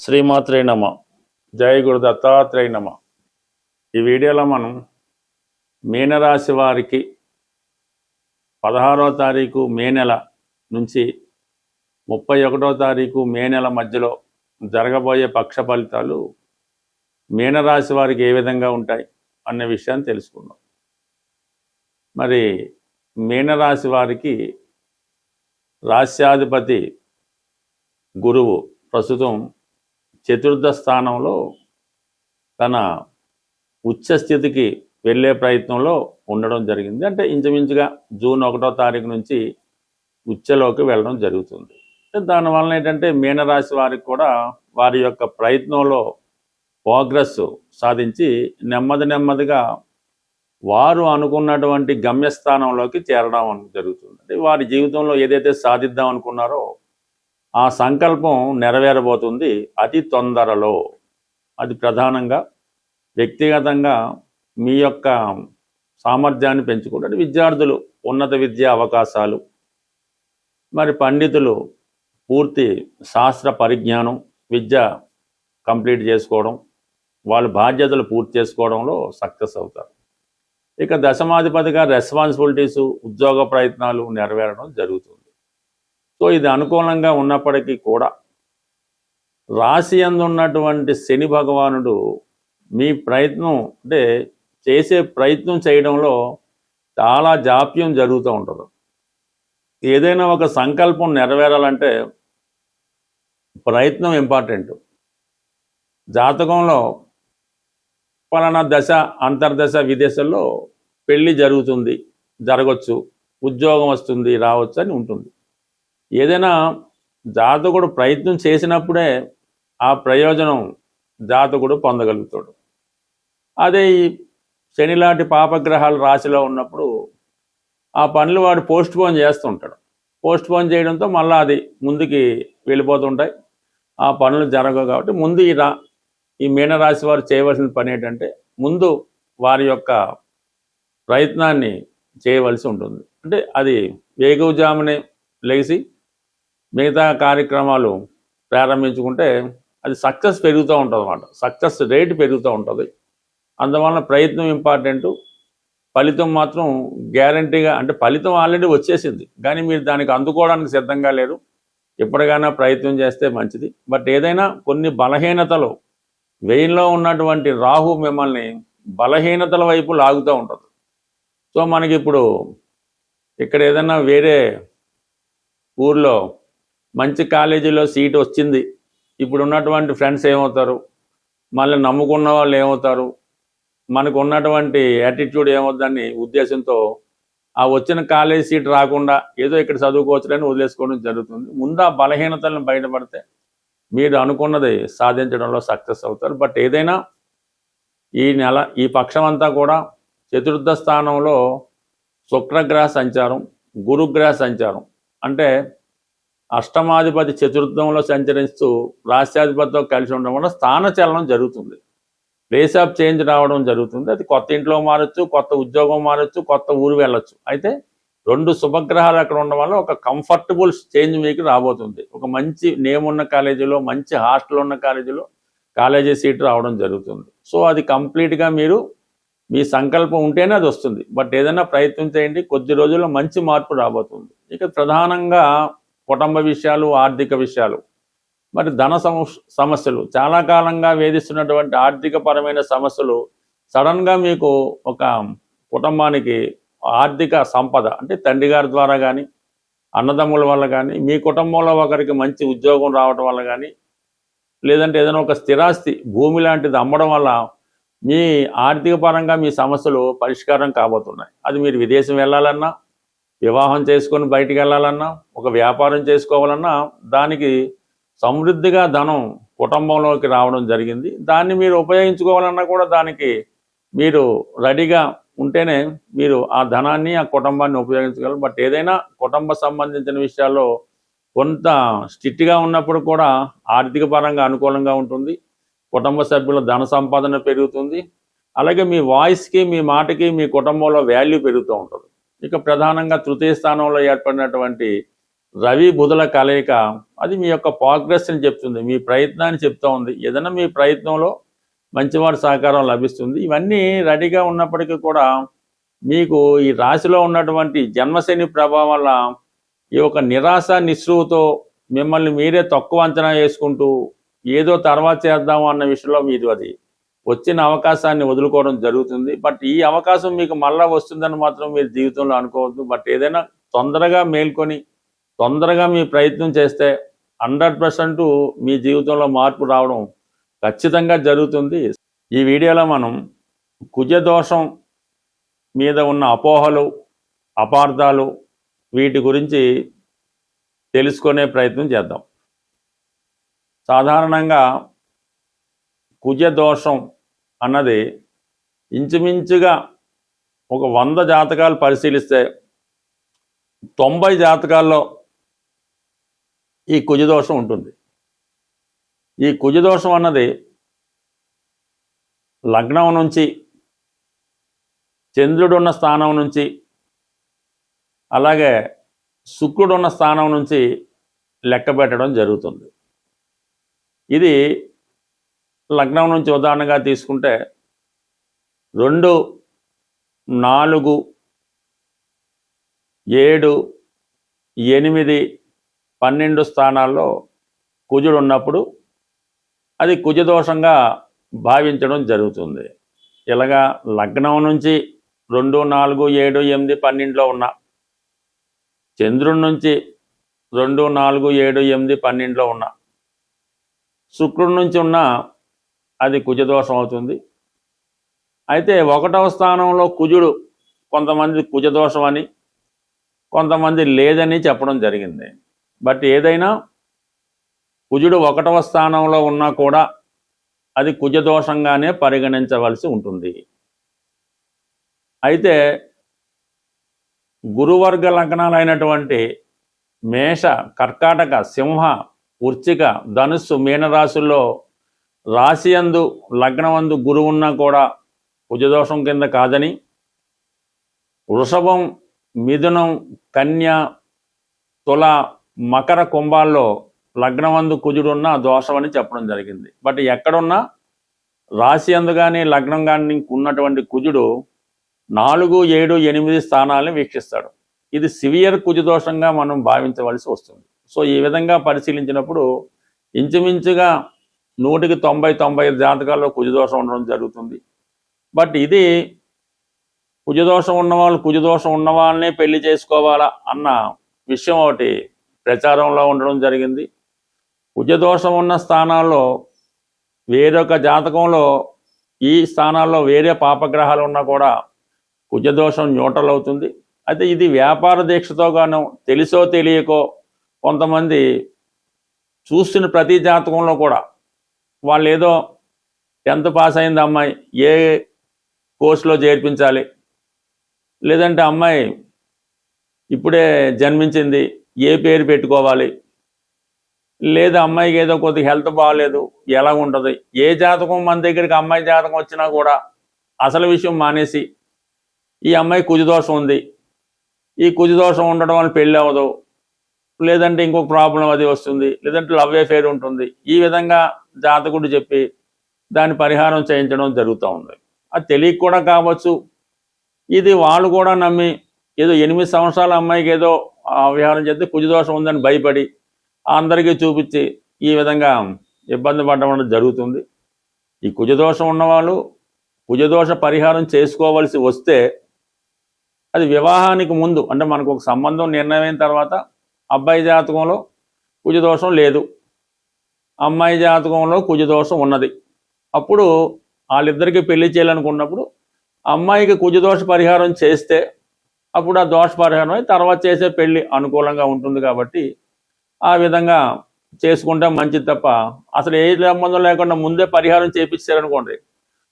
శ్రీమాత్రే నమ. జయ గురు దత్తాత్రేయ నమ. ఈ వీడియోలో మనం మీనరాశి వారికి 16వ తారీఖు మే నెల నుంచి 31వ తారీఖు మే నెల మధ్యలో జరగబోయే పక్ష ఫలితాలు మీనరాశి వారికి ఏ విధంగా ఉంటాయి అనే విషయాన్ని తెలుసుకుందాం. మరి మీనరాశి వారికి రాశ్యాధిపతి గురువు ప్రస్తుతం చతుర్థ స్థానంలో తన ఉచ్చస్థితికి వెళ్ళే ప్రయత్నంలో ఉండడం జరిగింది. అంటే ఇంచుమించుగా జూన్ 1వ తారీఖు నుంచి ఉచ్చలోకి వెళ్ళడం జరుగుతుంది. దానివల్ల ఏంటంటే మీనరాశి వారికి కూడా వారి యొక్క ప్రయత్నంలో ప్రోగ్రెస్ సాధించి నెమ్మదిగా వారు అనుకున్నటువంటి గమ్యస్థానంలోకి చేరడం జరుగుతుంది. అంటే వారి జీవితంలో ఏదైతే సాధిద్దాం అనుకున్నారో ఆ సంకల్పం నెరవేరబోతుంది అతి తొందరలో. అది ప్రధానంగా వ్యక్తిగతంగా మీ యొక్క సామర్థ్యాన్ని పెంచుకుంటే విద్యార్థులు ఉన్నత విద్యా అవకాశాలు, మరి పండితులు పూర్తి శాస్త్ర పరిజ్ఞానం విద్య కంప్లీట్ చేసుకోవడం, వాళ్ళ బాధ్యతలు పూర్తి చేసుకోవడంలో సక్సెస్ అవుతారు. ఇక దశమాధిపతిగా రెస్పాన్సిబిలిటీసు ఉద్యోగ ప్రయత్నాలు నెరవేరడం జరుగుతుంది. సో ఇది అనుకూలంగా ఉన్నప్పటికీ కూడా రాశి యందు ఉన్నటువంటి శని భగవానుడు మీ ప్రయత్నం అంటే చేసే ప్రయత్నం చేయడంలో చాలా జాప్యం జరుగుతూ ఉంటుంది. ఏదైనా ఒక సంకల్పం నెరవేరాలంటే ప్రయత్నం ఇంపార్టెంట్. జాతకంలో పలానా దశ అంతర్దశ విదేశాల్లో పెళ్ళి జరుగుతుంది, జరగవచ్చు, ఉద్యోగం వస్తుంది, రావచ్చు అని ఉంటుంది. ఏదైనా జాతకుడు ప్రయత్నం చేసినప్పుడే ఆ ప్రయోజనం జాతకుడు పొందగలుగుతాడు. అదే ఈ శనిలాంటి పాపగ్రహాలు రాశిలో ఉన్నప్పుడు ఆ పనులు వాడు పోస్ట్ పోన్ చేస్తుంటాడు. పోస్ట్ పోన్ చేయడంతో మళ్ళీ అది ముందుకి వెళ్ళిపోతుంటాయి, ఆ పనులు జరగవు. కాబట్టి ముందు ఈ మీనరాశి వారు చేయవలసిన పని ఏంటంటే ముందు వారి యొక్క ప్రయత్నాన్ని చేయవలసి ఉంటుంది. అంటే అది వేకువజామునే లేచి మిగతా కార్యక్రమాలు ప్రారంభించుకుంటే అది సక్సెస్ పెరుగుతూ ఉంటుంది అన్నమాట. సక్సెస్ రేటు పెరుగుతూ ఉంటుంది. అందువలన ప్రయత్నం ఇంపార్టెంటు. ఫలితం మాత్రం గ్యారంటీగా, అంటే ఫలితం ఆల్రెడీ వచ్చేసింది కానీ మీరు దానికి అందుకోవడానికి సిద్ధంగా లేరు. ఎప్పటికైనా ప్రయత్నం చేస్తే మంచిది. బట్ ఏదైనా కొన్ని బలహీనతలు, వ్యయంలో ఉన్నటువంటి రాహు మిమ్మల్ని బలహీనతల వైపు లాగుతూ ఉంటుంది. సో మనకి ఇప్పుడు ఇక్కడ ఏదైనా వేరే ఊర్లో మంచి కాలేజీలో సీట్ వచ్చింది, ఇప్పుడు ఉన్నటువంటి ఫ్రెండ్స్ ఏమవుతారు, మళ్ళీ నమ్ముకున్న వాళ్ళు ఏమవుతారు, మనకు ఉన్నటువంటి యాటిట్యూడ్ ఏమవుతుందని ఉద్దేశంతో ఆ వచ్చిన కాలేజీ సీట్ రాకుండా ఏదో ఇక్కడ చదువుకోవచ్చులని వదిలేసుకోవడం జరుగుతుంది. ముందు ఆ బలహీనతలను బయటపడితే మీరు అనుకున్నది సాధించడంలో సక్సెస్ అవుతారు. బట్ ఏదైనా ఈ పక్షం అంతా కూడా చతుర్థ స్థానంలో శుక్రగ్రహ సంచారం, గురుగ్రహ సంచారం, అంటే అష్టమాధిపతి చతుర్థంలో సంచరిస్తూ రాష్ట్రాధిపతితో కలిసి ఉండడం వల్ల స్థానచలనం జరుగుతుంది, ప్లేస్ ఆఫ్ చేంజ్ రావడం జరుగుతుంది. అది కొత్త ఇంట్లో మారచ్చు, కొత్త ఉద్యోగం మారచ్చు, కొత్త ఊరు వెళ్ళొచ్చు. అయితే 2 శుభగ్రహాలు అక్కడ ఉండడం వల్ల ఒక కంఫర్టబుల్ చేంజ్ మీకు రాబోతుంది. ఒక మంచి నేమ్ ఉన్న కాలేజీలో, మంచి హాస్టల్ ఉన్న కాలేజీలో కాలేజీ సీట్ రావడం జరుగుతుంది. సో అది కంప్లీట్గా మీరు మీ సంకల్పం ఉంటేనే అది వస్తుంది. బట్ ఏదైనా ప్రయత్నం చేయండి, కొద్ది రోజుల్లో మంచి మార్పు రాబోతుంది. ఇక ప్రధానంగా కుటుంబ విషయాలు, ఆర్థిక విషయాలు, మరి ధన సమస్యలు, చాలా కాలంగా వేధిస్తున్నటువంటి ఆర్థిక పరమైన సమస్యలు సడన్గా మీకు ఒక కుటుంబానికి ఆర్థిక సంపద, అంటే తండ్రి గారి ద్వారా కానీ, అన్నదమ్ముల వల్ల కానీ, మీ కుటుంబంలో ఒకరికి మంచి ఉద్యోగం రావడం వల్ల కానీ, లేదంటే ఏదైనా ఒక స్థిరాస్తి భూమి లాంటిది అమ్మడం వల్ల మీ ఆర్థిక పరంగా మీ సమస్యలు పరిష్కారం కాబోతున్నాయి. అది మీరు విదేశం వెళ్ళాలన్నా, వివాహం చేసుకొని బయటికి వెళ్ళాలన్నా, ఒక వ్యాపారం చేసుకోవాలన్నా దానికి సమృద్ధిగా ధనం కుటుంబంలోకి రావడం జరిగింది. దాన్ని మీరు ఉపయోగించుకోవాలన్నా కూడా దానికి మీరు రెడీగా ఉంటేనే మీరు ఆ ధనాన్ని, ఆ కుటుంబాన్ని ఉపయోగించగలరు. బట్ ఏదైనా కుటుంబ సంబంధించిన విషయాల్లో కొంత స్ట్రిక్ట్గా ఉన్నప్పుడు కూడా ఆర్థిక పరంగా అనుకూలంగా ఉంటుంది. కుటుంబ సభ్యుల ధన సంపాదన పెరుగుతుంది. అలాగే మీ వాయిస్కి, మీ మాటకి మీ కుటుంబంలో వాల్యూ పెరుగుతూ ఉంటుంది. ఇక ప్రధానంగా తృతీయ స్థానంలో ఏర్పడినటువంటి రవి బుధుల కలయిక అది మీ యొక్క ప్రోగ్రెస్ని చెప్తుంది, మీ ప్రయత్నాన్ని చెప్తూ ఉంది. ఏదైనా మీ ప్రయత్నంలో మంచివారి సహకారం లభిస్తుంది. ఇవన్నీ రెడీగా ఉన్నప్పటికీ కూడా మీకు ఈ రాశిలో ఉన్నటువంటి జన్మశని ప్రభావం వల్ల ఈ యొక్క నిరాశ నిస్పృహతో మిమ్మల్ని మీరే తక్కువ అంచనా వేసుకుంటూ ఏదో తర్వాత చేద్దాము అన్న విషయంలో మీరు అది వచ్చిన అవకాశాన్ని వదులుకోవడం జరుగుతుంది. బట్ ఈ అవకాశం మీకు మళ్ళా వస్తుందని మాత్రం మీరు జీవితంలో అనుకోవద్దు. బట్ ఏదైనా తొందరగా మేల్కొని తొందరగా మీ ప్రయత్నం చేస్తే 100% మీ జీవితంలో మార్పు రావడం ఖచ్చితంగా జరుగుతుంది. ఈ వీడియోలో మనం కుజదోషం మీద ఉన్న అపోహలు, అపార్థాలు వీటి గురించి తెలుసుకునే ప్రయత్నం చేద్దాం. సాధారణంగా కుజదోషం అన్నది ఇంచుమించుగా ఒక 100 జాతకాలు పరిశీలిస్తే 90 జాతకాల్లో ఈ కుజదోషం ఉంటుంది. ఈ కుజదోషం అన్నది లగ్నం నుంచి, చంద్రుడున్న స్థానం నుంచి, అలాగే శుక్రుడున్న స్థానం నుంచి లెక్క పెట్టడం జరుగుతుంది. ఇది లగ్నం నుంచి ఉదాహరణగా తీసుకుంటే 2, 4, 7, 8, 12 స్థానాల్లో కుజుడు ఉన్నప్పుడు అది కుజదోషంగా భావించడం జరుగుతుంది. ఇలాగా లగ్నం నుంచి 2, 4, 7, 8, 12లో ఉన్న, చంద్రుడి నుంచి 2, 4, 7, 8, 12లో ఉన్న, శుక్రుడి నుంచి ఉన్న అది కుజదోషం అవుతుంది. అయితే 1వ స్థానంలో కుజుడు కొంతమంది కుజదోషం అని, కొంతమంది లేదని చెప్పడం జరిగింది. బట్ ఏదైనా కుజుడు 1వ స్థానంలో ఉన్నా కూడా అది కుజదోషంగానే పరిగణించవలసి ఉంటుంది. అయితే గురువర్గ లగ్నాలైనటువంటి మేష, కర్కాటక, సింహ, వృశ్చిక, ధనుస్సు, మీనరాశుల్లో రాశియందు లగ్నమందు గురువు ఉన్నా కూడా కుజదోషం కింద కాదని, వృషభం, మిథునం, కన్య, తుల, మకర, కుంభాల్లో లగ్నమందు కుజుడున్న దోషం అని చెప్పడం జరిగింది. బట్ ఎక్కడున్నా రాశి అందు కానీ లగ్నం కానీ ఉన్నటువంటి కుజుడు 4, 7, 8 స్థానాలను వీక్షిస్తాడు. ఇది సివియర్ కుజదోషంగా మనం భావించవలసి వస్తుంది. సో ఈ విధంగా పరిశీలించినప్పుడు ఇంచుమించుగా 100కి 90-95 జాతకాల్లో కుజదోషం ఉండడం జరుగుతుంది. బట్ ఇది కుజదోషం ఉన్నవాళ్ళు కుజదోషం ఉన్న వాళ్ళనే పెళ్లి చేసుకోవాలా అన్న విషయం ఒకటి ప్రచారంలో ఉండడం జరిగింది. కుజదోషం ఉన్న స్థానాల్లో వేరొక జాతకంలో ఈ స్థానాల్లో వేరే పాపగ్రహాలు ఉన్నా కూడా కుజదోషం న్యూట్రల్ అవుతుంది. అయితే ఇది వ్యాపార దీక్షతో గాను తెలిసో తెలియకో కొంతమంది చూస్తున్న ప్రతి జాతకంలో కూడా వాళ్ళు ఏదో 10th పాస్ అయింది అమ్మాయి, ఏ కోర్సులో చేర్పించాలి, లేదంటే అమ్మాయి ఇప్పుడే జన్మించింది, ఏ పేరు పెట్టుకోవాలి, లేదా అమ్మాయికి ఏదో కొద్దిగా హెల్త్ బాగాలేదు, ఎలా ఉంటుంది, ఏ జాతకం మన దగ్గరికి అమ్మాయి జాతకం వచ్చినా కూడా అసలు విషయం మానేసి ఈ అమ్మాయి కుజదోషం ఉంది, ఈ కుజదోషం ఉండడం వల్ల పెళ్ళి అవ్వదు, లేదంటే ఇంకొక ప్రాబ్లం అది వస్తుంది, లేదంటే లవ్ అఫేర్ ఉంటుంది, ఈ విధంగా జాతకుడు చెప్పి దాని పరిహారం చేయించడం జరుగుతూ ఉంది. అది తెలియక కూడా కావచ్చు, ఇది వాళ్ళు కూడా నమ్మి ఏదో 8 సంవత్సరాల అమ్మాయికి ఏదో వ్యవహారం చేస్తే కుజదోషం ఉందని భయపడి అందరికీ చూపించి ఈ విధంగా ఇబ్బంది పడడం జరుగుతుంది. ఈ కుజదోషం ఉన్నవాళ్ళు కుజదోష పరిహారం చేసుకోవలసి వస్తే అది వివాహానికి ముందు, అంటే మనకు ఒక సంబంధం నిర్ణయమైన తర్వాత అబ్బాయి జాతకంలో కుజదోషం లేదు, అమ్మాయి జాతకంలో కుజదోషం ఉన్నది, అప్పుడు వాళ్ళిద్దరికీ పెళ్లి చేయాలనుకున్నప్పుడు అమ్మాయికి కుజదోష పరిహారం చేస్తే అప్పుడు ఆ దోష పరిహారం తర్వాత చేసే పెళ్లి అనుకూలంగా ఉంటుంది. కాబట్టి ఆ విధంగా చేసుకుంటే మంచిది తప్ప అసలు ఏ సంబంధం లేకుండా ముందే పరిహారం చేయించారనుకోండి,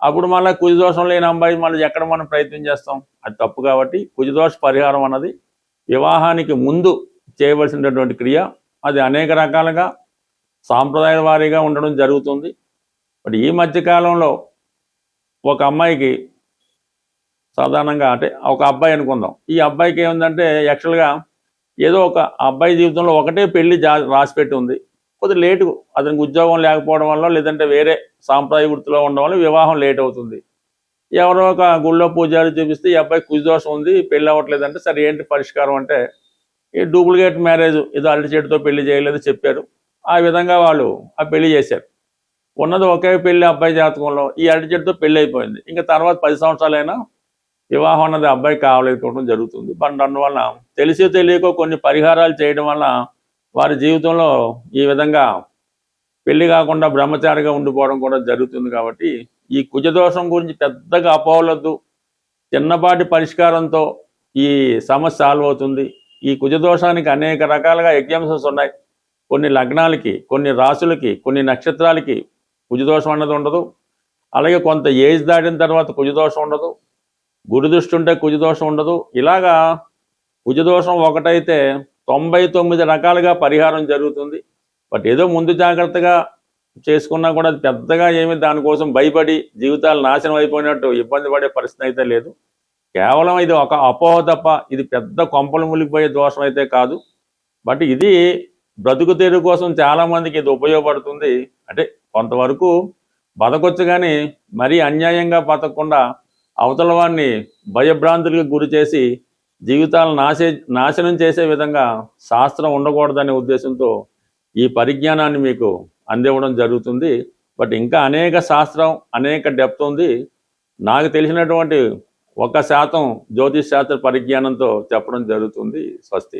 అప్పుడు మళ్ళీ కుజదోషం లేని అమ్మాయి మళ్ళీ ఎక్కడ మనం ప్రయత్నం చేస్తాం, అది తప్పు. కాబట్టి కుజదోష పరిహారం అన్నది వివాహానికి ముందు చేయవలసినటువంటి క్రియ. అది అనేక రకాలుగా సాంప్రదాయ వారీగా ఉండడం జరుగుతుంది. బట్ ఈ మధ్యకాలంలో ఒక అమ్మాయికి సాధారణంగా, అంటే ఒక అబ్బాయి అనుకుందాం, ఈ అబ్బాయికి ఏముందంటే యాక్చువల్గా ఏదో ఒక అబ్బాయి జీవితంలో ఒకటే పెళ్లి రాసిపెట్టి ఉంది, కొద్దిగా లేటు, అతనికి ఉద్యోగం లేకపోవడం వల్ల లేదంటే వేరే సాంప్రదాయ వృత్తిలో ఉండడం వల్ల వివాహం లేట్ అవుతుంది. ఎవరో ఒక గుళ్ళో పూజారి చూపిస్తే ఈ అబ్బాయి కుజదోషం ఉంది, పెళ్ళి అవ్వట్లేదంటే సరే ఏంటి పరిష్కారం అంటే ఈ డూప్లికేట్ మ్యారేజ్, ఏదో అరటి చెట్టుతో పెళ్లి చేయలేదు చెప్పారు. ఆ విధంగా వాళ్ళు ఆ పెళ్లి చేశారు. ఉన్నది ఒకే పెళ్లి అబ్బాయి జాతకంలో, ఈ అరటి చెట్టుతో పెళ్లి అయిపోయింది. ఇంకా తర్వాత 10 సంవత్సరాలైనా వివాహం అన్నది అబ్బాయికి కావలేకపోవడం జరుగుతుంది. అందువల్ల తెలిసి తెలియకో కొన్ని పరిహారాలు చేయడం వల్ల వారి జీవితంలో ఈ విధంగా పెళ్లి కాకుండా బ్రహ్మచారిగా ఉండిపోవడం కూడా జరుగుతుంది. కాబట్టి ఈ కుజదోషం గురించి పెద్దగా అపోవలొద్దు. చిన్నపాటి పరిష్కారంతో ఈ సమస్య సాల్వ్ అవుతుంది. ఈ కుజదోషానికి అనేక రకాలుగా ఎగ్జాంపుల్స్ ఉన్నాయి. కొన్ని లగ్నాలకి, కొన్ని రాశులకి, కొన్ని నక్షత్రాలకి కుజదోషం అన్నది ఉండదు. అలాగే కొంత ఏజ్ దాటిన తర్వాత కుజదోషం ఉండదు. గురుదృష్టి ఉంటే కుజదోషం ఉండదు. ఇలాగా కుజదోషం ఒకటైతే 99 రకాలుగా పరిహారం జరుగుతుంది. బట్ ఏదో ముందు జాగ్రత్తగా చేసుకున్నా కూడా అది పెద్దగా ఏమి దానికోసం భయపడి జీవితాలు నాశనం అయిపోయినట్టు ఇబ్బంది పడే పరిస్థితి అయితే లేదు. కేవలం ఇది ఒక అపోహ తప్ప ఇది పెద్ద కొంపలు మునిగిపోయే దోషం అయితే కాదు. బట్ ఇది బ్రతుకు తెరువు కోసం చాలామందికి ఇది ఉపయోగపడుతుంది. అంటే కొంతవరకు బతకొచ్చు, కానీ మరీ అన్యాయంగా బతకకుండా అవతల వాడిని భయభ్రాంతులకు గురి చేసి జీవితాలను నాశనం చేసే విధంగా శాస్త్రం ఉండకూడదనే ఉద్దేశంతో ఈ పరిజ్ఞానాన్ని మీకు అందివ్వడం జరుగుతుంది. బట్ ఇంకా అనేక శాస్త్రం, అనేక డెప్త్ ఉంది. నాకు తెలిసినటువంటి 1% జ్యోతిష్ శాస్త్ర పరిజ్ఞానంతో చెప్పడం జరుగుతుంది. స్వస్తి.